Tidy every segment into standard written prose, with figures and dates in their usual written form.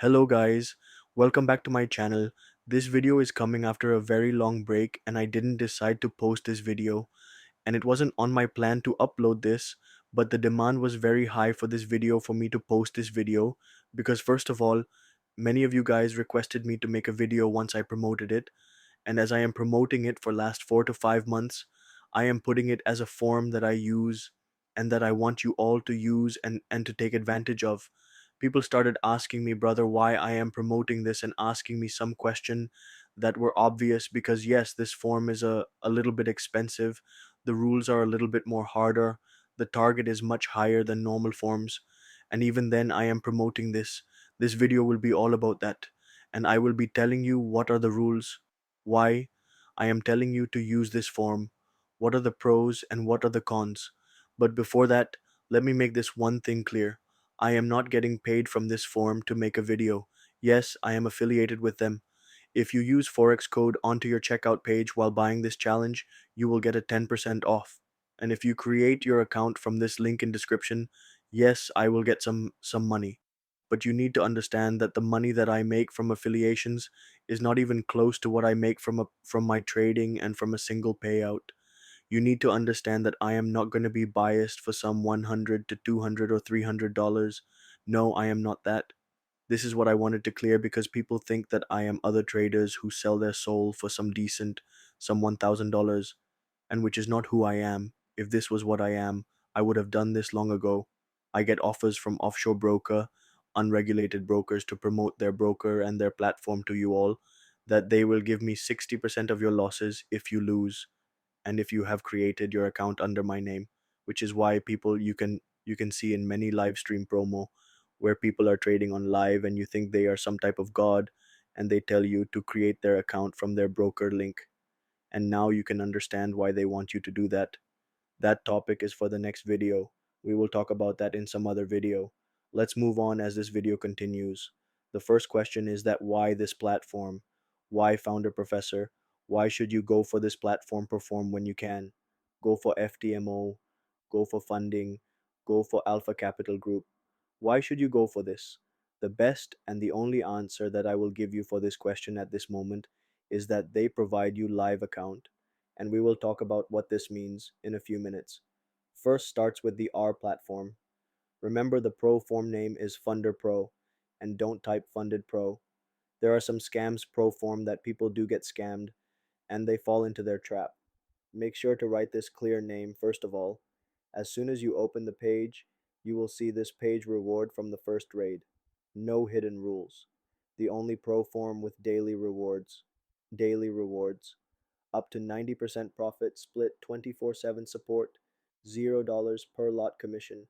Hello guys, welcome back to my channel. This video is coming after a very long break and I didn't decide to post this video and it wasn't on my plan to upload this, but the demand was very high for this video for me to post this video because first of all, many of you guys requested me to make a video once I promoted it, and as I am promoting it for last 4 to 5 months, I am putting it as a form that I use and that I want you all to use and to take advantage of. People started asking me, brother, why I am promoting this and asking me some question that were obvious because yes, this form is a little bit expensive. The rules are a little bit more harder. The target is much higher than normal forms. And even then I am promoting this. This video will be all about that. And I will be telling you what are the rules, why I am telling you to use this form, what are the pros and what are the cons. But before that, let me make this one thing clear. I am not getting paid from this form to make a video. Yes, I am affiliated with them. If you use Forex code onto your checkout page while buying this challenge, you will get a 10% off. And if you create your account from this link in description, yes, I will get some money. But you need to understand that the money that I make from affiliations is not even close to what I make from my trading and from a single payout. You need to understand that I am not going to be biased for some 100 to 200 or $300. No, I am not that. This is what I wanted to clear because people think that I am other traders who sell their soul for some decent, some $1,000, and which is not who I am. If this was what I am, I would have done this long ago. I get offers from offshore broker, unregulated brokers to promote their broker and their platform to you all, that they will give me 60% of your losses if you lose and if you have created your account under my name, which is why people you can see in many live stream promo where people are trading on live and you think they are some type of god and they tell you to create their account from their broker link, and now you can understand why they want you to do that. That topic is for the next video. We will talk about that in some other video. Let's move on as this video continues. The first question is that why this platform? Why Founder Professor? Why should you go for this platform perform when you can? Go for FTMO, go for funding, go for Alpha Capital Group. Why should you go for this? The best and the only answer that I will give you for this question at this moment is that they provide you live account, and we will talk about what this means in a few minutes. First starts with the R platform. Remember the pro form name is FunderPro, and don't type Funded Pro. There are some scams pro form that people do get scammed and they fall into their trap. Make sure to write this clear name first of all. As soon as you open the page, you will see this page reward from the first raid. No hidden rules. The only pro form with daily rewards. Daily rewards up to 90% profit split 24/7 support, $0 per lot commission,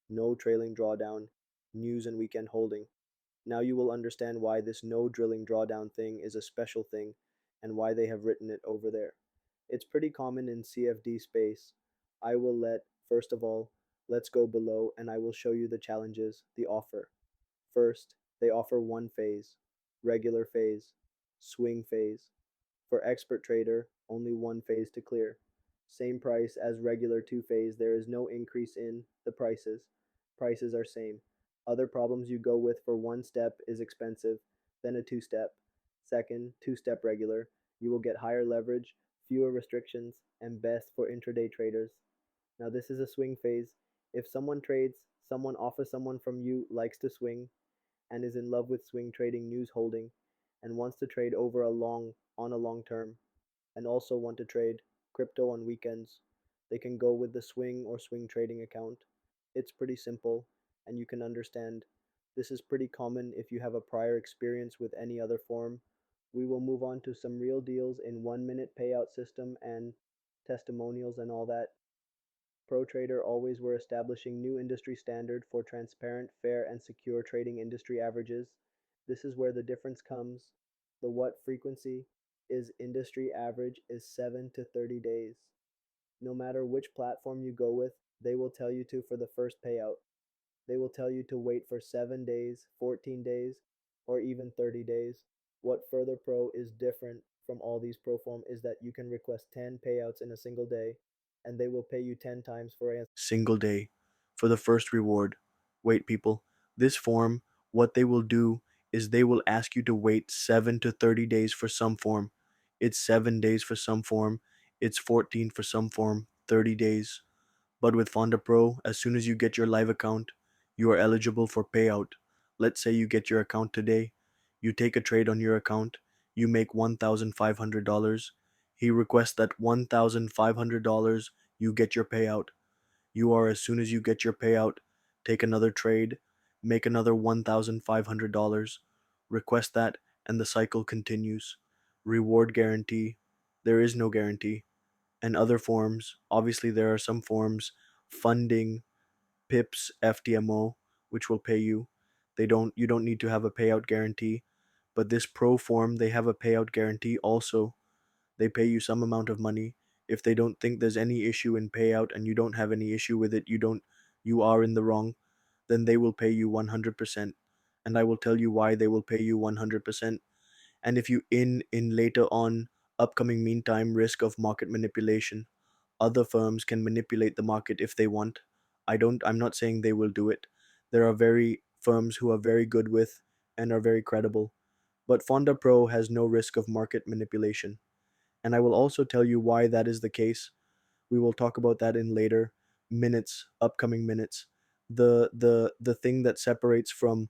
no trailing drawdown, news and weekend holding. Now you will understand why this no drilling drawdown thing is a special thing and why they have written it over there. It's pretty common in CFD space. First of all, let's go below and I will show you the challenges, the offer. First, they offer one phase, regular phase, swing phase. For expert trader, only one phase to clear. Same price as regular two phase, there is no increase in the prices. Prices are same. Other problems you go with for one step is expensive, then a two step. Second, two step regular. You will get higher leverage, fewer restrictions, and best for intraday traders. Now this is a swing phase. If someone trades, someone offers someone from you likes to swing and is in love with swing trading news holding and wants to trade over a long term and also want to trade crypto on weekends, they can go with the swing or swing trading account. It's pretty simple and you can understand. This is pretty common if you have a prior experience with any other form. We will move on to some real deals in 1 minute payout system and testimonials and all that. ProTrader always were establishing new industry standard for transparent, fair, and secure trading industry averages. This is where the difference comes. The what frequency is industry average is 7 to 30 days. No matter which platform you go with, they will tell you to for the first payout. They will tell you to wait for 7 days, 14 days, or even 30 days. What Further Pro is different from all these pro form is that you can request 10 payouts in a single day and they will pay you 10 times for a single day for the first reward. Wait, people, this form, what they will do is they will ask you to wait 7 to 30 days for some form. It's 7 days for some form, it's 14 for some form, 30 days. But with FunderPro, as soon as you get your live account, you are eligible for payout. Let's say you get your account today, you take a trade on your account, you make $1,500. He requests that $1,500 you get your payout. You are, as soon as you get your payout, take another trade, make another $1,500, request that, and the cycle continues. Reward guarantee. There is no guarantee. And other forms, obviously, there are some forms, funding, PIPS, FTMO, which will pay you. You don't need to have a payout guarantee. But this pro form, they have a payout guarantee also. They pay you some amount of money. If they don't think there's any issue in payout and you don't have any issue with it, you are in the wrong, then they will pay you 100%. And I will tell you why they will pay you 100%. And if you in later on upcoming meantime risk of market manipulation, other firms can manipulate the market if they want. I'm not saying they will do it. There are very firms who are very good with and are very credible. But Fonda Pro has no risk of market manipulation. And I will also tell you why that is the case. We will talk about that in later minutes, upcoming minutes. The thing that separates from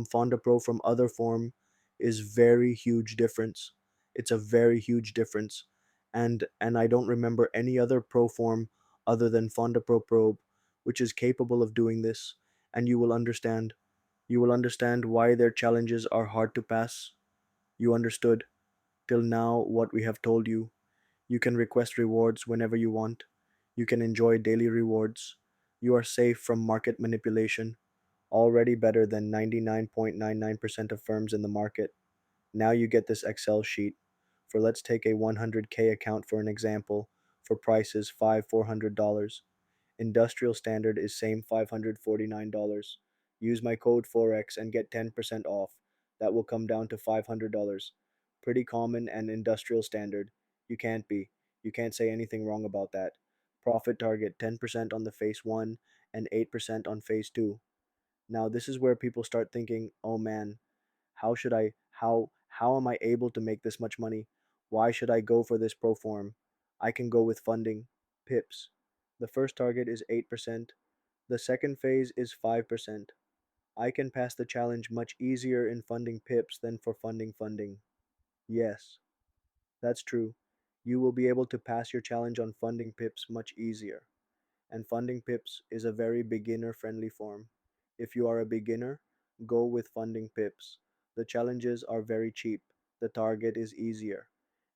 Fonda Pro from other form is very huge difference. It's a very huge difference. And I don't remember any other pro form other than Fonda Pro Probe which is capable of doing this, and you will understand why their challenges are hard to pass. You understood till now what we have told you. You can request rewards whenever you want. You can enjoy daily rewards. You are safe from market manipulation, already better than 99.99% of firms in the market. Now you get this Excel sheet for, let's take a 100K account for an example, for prices $400. Industrial standard is same $549. Use my code Forex and get 10% off. That will come down to $500. Pretty common and industrial standard. You can't be. You can't say anything wrong about that. Profit target 10% on the phase 1 and 8% on phase 2. Now this is where people start thinking, "Oh man, how am I able to make this much money? Why should I go for this pro form? I can go with funding, pips. The first target is 8%. The second phase is 5%. I can pass the challenge much easier in funding pips than for funding. Yes, that's true. You will be able to pass your challenge on funding pips much easier. And funding pips is a very beginner friendly form. If you are a beginner, go with funding pips. The challenges are very cheap, the target is easier,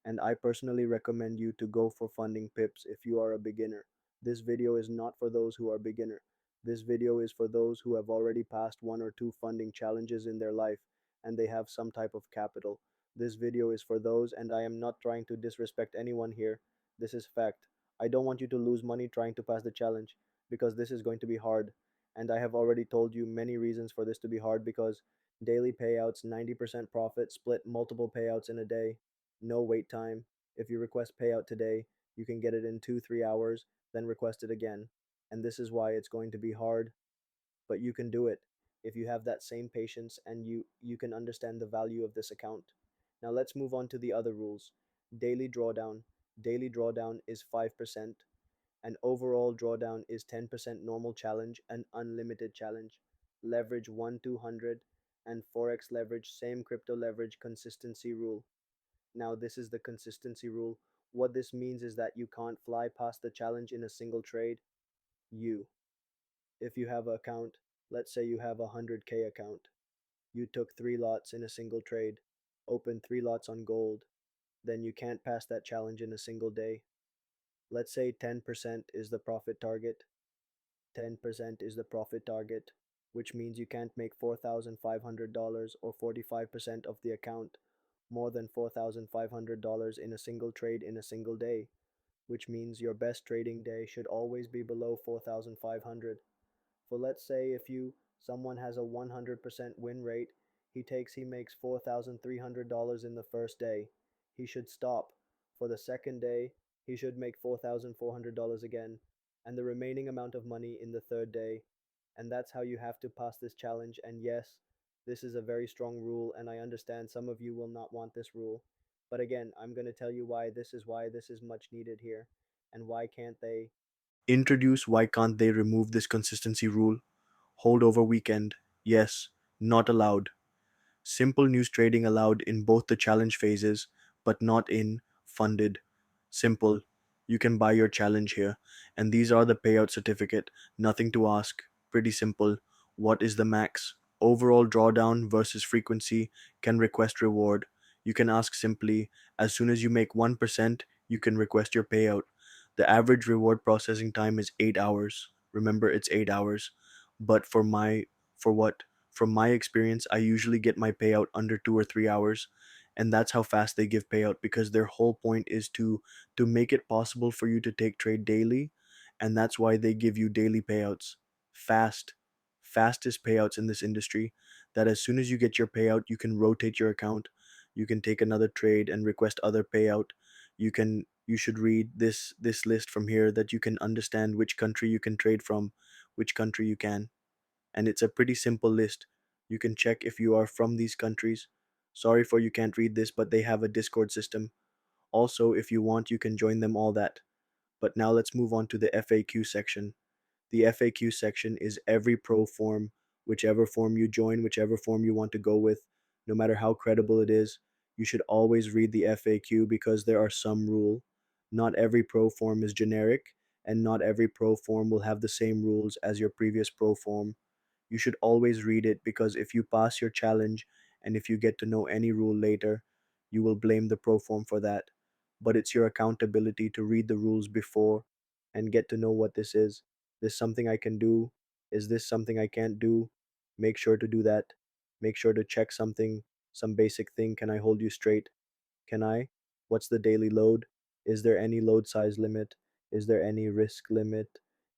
and I personally recommend you to go for funding pips if you are a beginner. This video is not for those who are beginner. This video is for those who have already passed one or two funding challenges in their life and they have some type of capital. This video is for those, and I am not trying to disrespect anyone here. This is fact. I don't want you to lose money trying to pass the challenge because this is going to be hard. And I have already told you many reasons for this to be hard, because daily payouts, 90% profit, split multiple payouts in a day, no wait time. If you request payout today, you can get it in 2 3 hours, then request it again. And this is why it's going to be hard, but you can do it if you have that same patience and you can understand the value of this account. Now let's move on to the other rules. Daily drawdown. Daily drawdown is 5%, and overall drawdown is 10% normal challenge and unlimited challenge. Leverage 1 200 and forex leverage, same crypto leverage consistency rule. Now this is the consistency rule. What this means is that you can't fly past the challenge in a single trade. You If you have an account, let's say you have a 100K account, you took 3 lots in a single trade, opened 3 lots on gold, then you can't pass that challenge in a single day. Let's say 10% is the profit target. 10% is the profit target, which means you can't make $4,500 or 45% of the account more than $4,500 in a single trade in a single day, which means your best trading day should always be below 4,500. For let's say if you someone has a 100% win rate, he makes $4,300 in the first day. He should stop. For the second day, he should make $4,400 again, and the remaining amount of money in the third day. And that's how you have to pass this challenge. And yes, This is a very strong rule, and I understand some of you will not want this rule. But again, I'm going to tell you why this is much needed here, and why can't they Introduce why can't they remove this consistency rule? Hold over weekend. Yes, not allowed. Simple news trading allowed in both the challenge phases, but not in funded. Simple. You can buy your challenge here. And these are the payout certificate. Nothing to ask. Pretty simple. What is the max? Overall drawdown versus frequency can request reward. You can ask simply, as soon as you make 1%, you can request your payout. The average reward processing time is 8 hours. Remember, it's 8 hours. But for what? From my experience, I usually get my payout under 2 or 3 hours, and that's how fast they give payout because their whole point is to make it possible for you to take trade daily, and that's why they give you daily payouts. Fast, fastest payouts in this industry. That as soon as you get your payout, you can rotate your account, you can take another trade and request other payout. You should read this list from here that you can understand which country you can trade from, which country you can, and it's a pretty simple list. You can check if you are from these countries. Sorry for you can't read this, but they have a Discord system. Also, if you want, you can join them all that. But now let's move on to the FAQ section. The FAQ section is every pro form, whichever form you join, whichever form you want to go with, no matter how credible it is. You should always read the FAQ because there are some rule. Not every pro form is generic, and not every pro form will have the same rules as your previous pro form. You should always read it because if you pass your challenge and if you get to know any rule later, you will blame the pro form for that. But it's your accountability to read the rules before and get to know what this is. This something I can do? Is this something I can't do? Make sure to do that. Make sure to check something, some basic thing. Can I hold you straight? Can I? What's the daily load? Is there any load size limit? Is there any risk limit?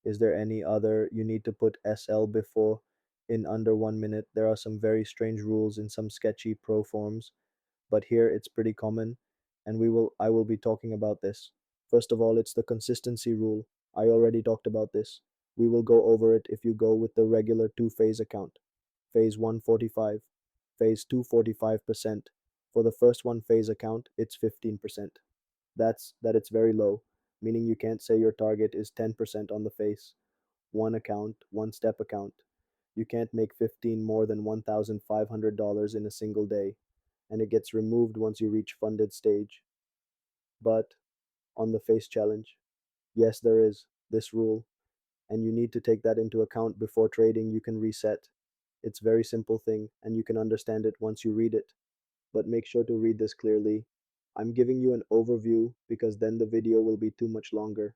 Is there any other? You need to put SL before in under 1 minute. There are some very strange rules in some sketchy pro forms, but here it's pretty common, and I will be talking about this. First of all, it's the consistency rule. I already talked about this. We will go over it if you go with the regular two-phase account. Phase 1 45, phase 2 45%. For the first one phase account, it's 15%. That it's very low, meaning you can't say your target is 10% on the face. One account, one step account. You can't make 15 more than $1,500 in a single day, and it gets removed once you reach funded stage. But on the face challenge, yes, there is this rule, and you need to take that into account before trading. You can reset. It's very simple thing, and you can understand it once you read it. But make sure to read this clearly. I'm giving you an overview because then the video will be too much longer.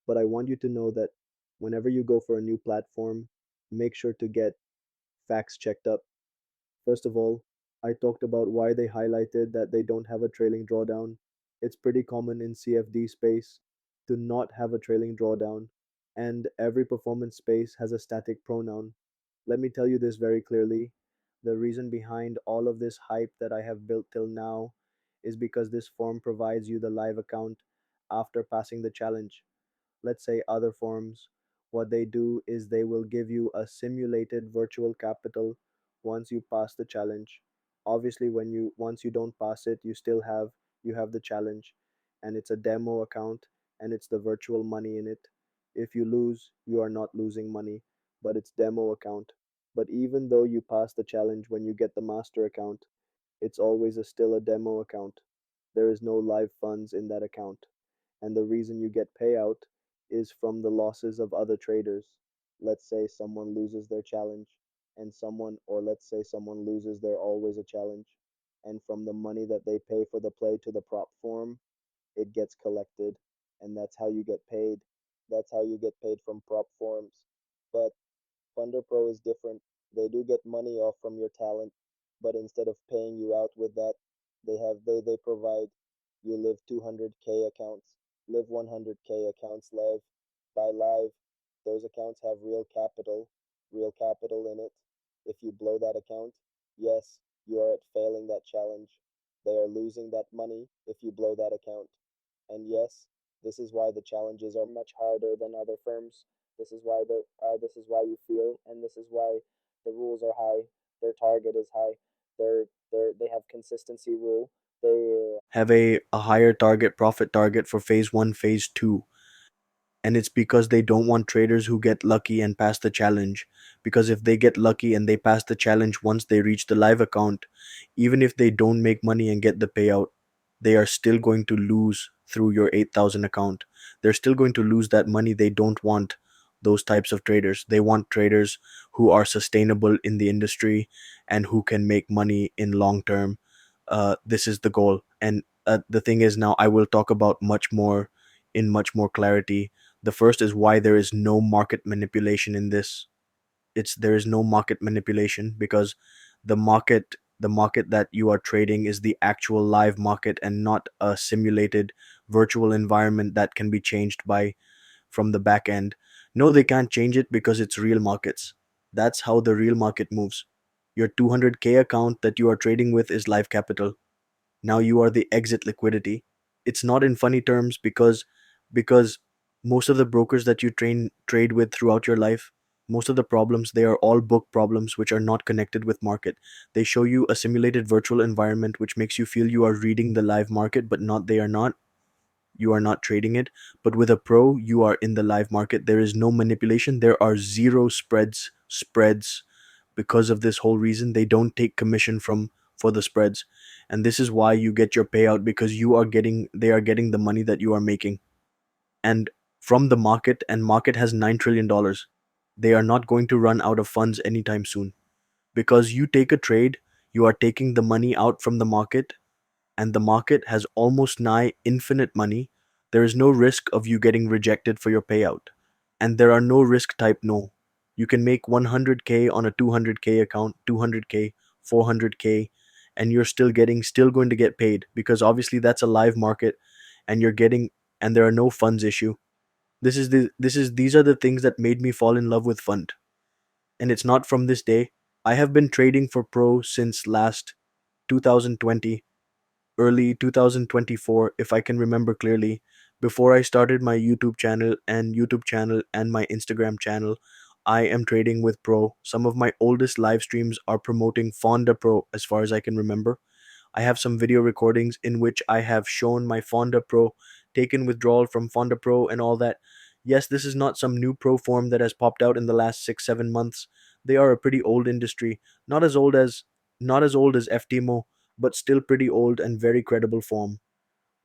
But I want you to know that whenever you go for a new platform, make sure to get facts checked up. First of all, I talked about why they highlighted that they don't have a trailing drawdown. It's pretty common in CFD space to not have a trailing drawdown, and every performance space has a static pronoun. Let me tell you this very clearly. The reason behind all of this hype that I have built till now is because this form provides you the live account after passing the challenge. Let's say other forms, what they do is they will give you a simulated virtual capital once you pass the challenge. Obviously, when you once you don't pass it, you have the challenge, and it's a demo account, and it's the virtual money in it. If you lose, you are not losing money, but it's demo account. But even though you pass the challenge when you get the master account, it's always still a demo account. There is no live funds in that account, and the reason you get payout is from the losses of other traders. Let's say someone loses their challenge, and or let's say someone loses their always a challenge, and from the money that they pay for the play to the prop form, it gets collected, and that's how you get paid. That's how you get paid from prop forms. But FunderPro is different. They do get money off from your talent, but instead of paying you out with that, they provide you live 200K accounts, live 100K accounts live. By live, those accounts have real capital in it. If you blow that account, yes, you are at failing that challenge. They are losing that money if you blow that account. And yes, this is why the challenges are much harder than other firms. This is why you feel, and this is why the rules are high. Their target is high. They have consistency rule. They have a higher target profit target for phase 1, phase 2, and it's because they don't want traders who get lucky and pass the challenge. Because if they get lucky and they pass the challenge once they reach the live account, even if they don't make money and get the payout, they are still going to lose through your 8,000 account. They're still going to lose that money. They don't want those types of traders. They want traders who are sustainable in the industry and who can make money in long term. This is the goal. And the thing is, now I will talk about much more in much more clarity. The first is why there is no market manipulation in this. It's There is no market manipulation because the market that you are trading is the actual live market and not a simulated virtual environment that can be changed by from the back end. No, they can't change it because it's real markets. That's how the real market moves. Your 200k account that you are trading with is live capital. Now you are the exit liquidity. It's not in funny terms because most of the brokers that you trade with throughout your life, most of the problems, they are all book problems which are not connected with market. They show you a simulated virtual environment which makes you feel you are reading the live market, but not they are not. You are not trading it. But with a pro, you are in the live market. There is no manipulation. There are zero spreads. Because of this whole reason, they don't take commission from for the spreads. And this is why you get your payout, because they are getting the money that you are making. And from the market, and market has $9 trillion. They are not going to run out of funds anytime soon. Because you take a trade, you are taking the money out from the market, and the market has almost nigh infinite money. There is no risk of you getting rejected for your payout. And there are no risk type no. You can make 100k on a 200k account, 200k, 400k, and you're still going to get paid, because obviously that's a live market, and you're getting and there are no funds issue. These are the things that made me fall in love with fund. And it's not from this day. I have been trading for pro since last 2020, early 2024, if I can remember clearly. Before I started my YouTube channel and my Instagram channel, I am trading with Pro. Some of my oldest live streams are promoting Fonda Pro as far as I can remember. I have some video recordings in which I have shown my Fonda Pro, taken withdrawal from Fonda Pro and all that. Yes, this is not some new pro form that has popped out in the last 6 7 months. They are a pretty old industry, not as old as FTMO, but still pretty old and very credible form.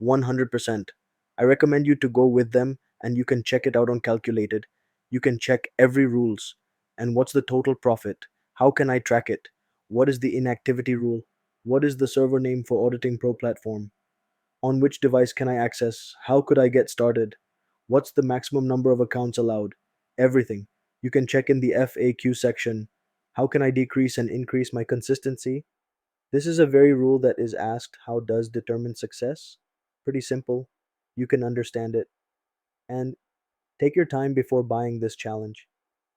100%. I recommend you to go with them, and you can check it out on Calculated. You can check every rules. And what's the total profit? How can I track it? What is the inactivity rule? What is the server name for Auditing Pro platform? On which device can I access? How could I get started? What's the maximum number of accounts allowed? Everything. You can check in the FAQ section. How can I decrease and increase my consistency? This is a very rule that is asked, how does determine success? Pretty simple. You can understand it. And take your time before buying this challenge.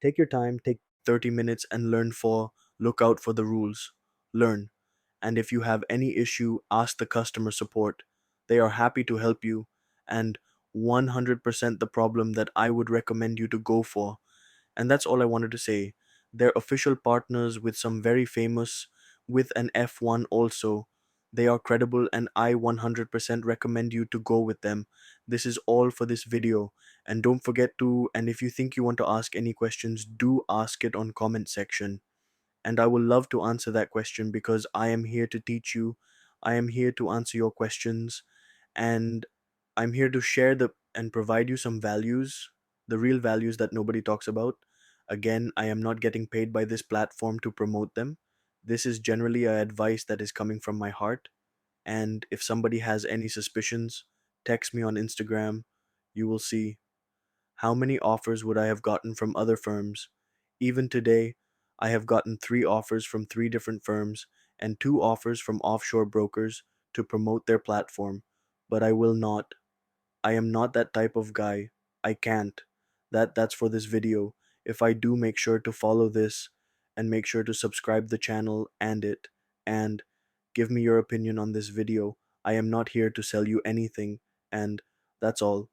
Take your time, take 30 minutes and look out for the rules. Learn. And if you have any issue, ask the customer support. They are happy to help you. And 100% the problem that I would recommend you to go for. And that's all I wanted to say. They're official partners with some very famous, with an F1 also. They are credible, and I 100% recommend you to go with them. This is all for this video. And don't forget to, and if you think you want to ask any questions, do ask it on comment section. And I will love to answer that question, because I am here to teach you. I am here to answer your questions, and I'm here to share the and provide you some values, the real values that nobody talks about. Again, I am not getting paid by this platform to promote them. This is generally a advice that is coming from my heart. And if somebody has any suspicions, text me on Instagram. You will see. How many offers would I have gotten from other firms? Even today, I have gotten 3 offers from 3 different firms and 2 offers from offshore brokers to promote their platform. But I will not. I am not that type of guy. I can't. That's for this video. If I do, make sure to follow this and make sure to subscribe the channel and give me your opinion on this video. I am not here to sell you anything, and that's all.